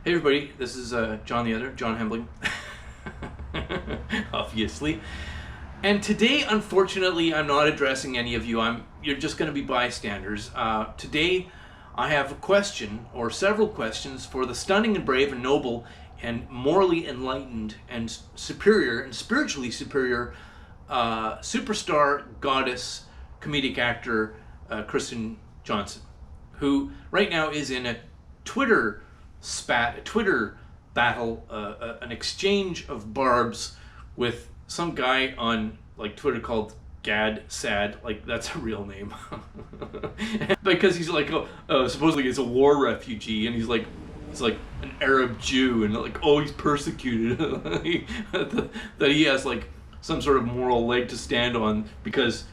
Hey everybody, this is John the Other, John Hembling, obviously. And today, unfortunately, I'm not addressing any of you. You're just going to be bystanders. Today, I have a question, or several questions, for the stunning and brave and noble and morally enlightened and superior and spiritually superior superstar goddess comedic actor Kristen Johnson, who right now is in a Twitter battle, an exchange of barbs with some guy on like Twitter called Gad Sad, like that's a real name, because he's like, supposedly he's a war refugee, and he's like an Arab Jew, and like, he's persecuted, that he has like some sort of moral leg to stand on because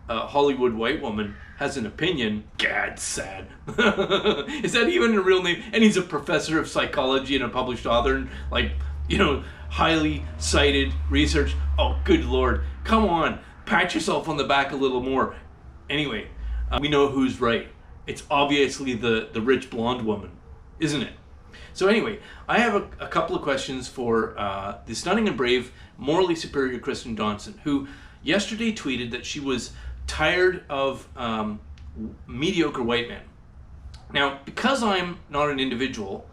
a Hollywood white woman has an opinion. Gad Sad. Is that even a real name? And he's a professor of psychology and a published author, and like, highly cited research. Oh, good Lord. Come on. Pat yourself on the back a little more. Anyway, we know who's right. It's obviously the rich blonde woman, isn't it? So anyway, I have a couple of questions for the stunning and brave, morally superior Kristen Johnson, who yesterday tweeted that she was tired of mediocre white men. Now, because I'm not an individual,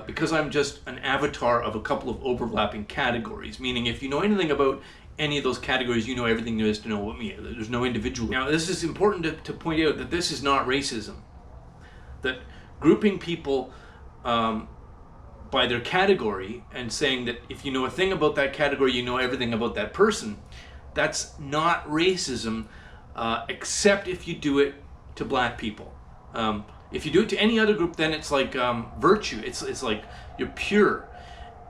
because I'm just an avatar of a couple of overlapping categories, meaning if you know anything about any of those categories, you know everything there is to know about me. There's no individual. Now, this is important to point out that this is not racism. That grouping people by their category and saying that if you know a thing about that category, you know everything about that person, that's not racism, except if you do it to black people. If you do it to any other group, then it's like virtue. It's like you're pure.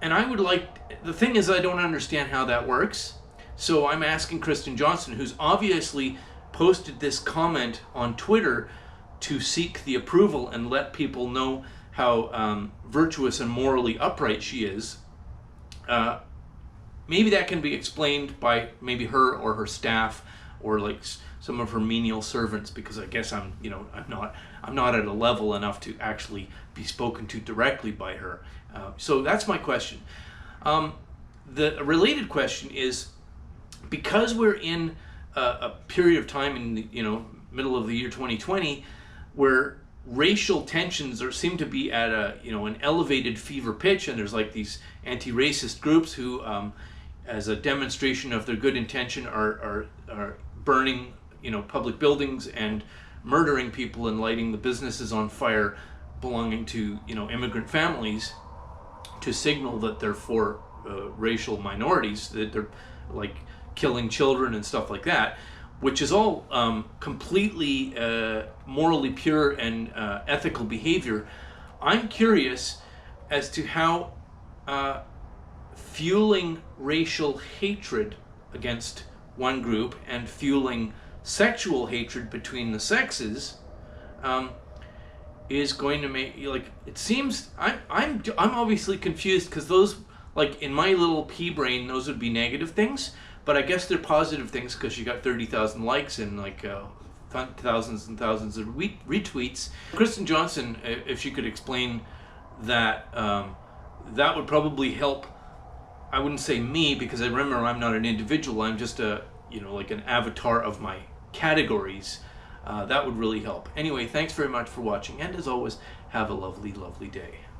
And the thing is, I don't understand how that works. So I'm asking Kristen Johnson, who's obviously posted this comment on Twitter to seek the approval and let people know how virtuous and morally upright she is. Maybe that can be explained by maybe her or her staff, or like some of her menial servants, because I guess I'm not at a level enough to actually be spoken to directly by her. So that's my question. The related question is, because we're in a period of time in the middle of the year 2020 where racial tensions seem to be at an elevated fever pitch, and there's like these anti-racist groups who, as a demonstration of their good intention, are burning public buildings and murdering people and lighting the businesses on fire belonging to immigrant families to signal that they're for racial minorities, that they're like killing children and stuff like that, which is all completely morally pure and ethical behavior. I'm curious as to how fueling racial hatred against one group and fueling sexual hatred between the sexes is going to make, it seems, I'm obviously confused, because those, like in my little pea brain, those would be negative things, but I guess they're positive things because you got 30,000 likes and like thousands and thousands of retweets. Kristen Johnson, if she could explain that, that would probably help. I wouldn't say me, because I remember I'm not an individual. I'm just like an avatar of my categories. That would really help. Anyway, thanks very much for watching, and as always, have a lovely, lovely day.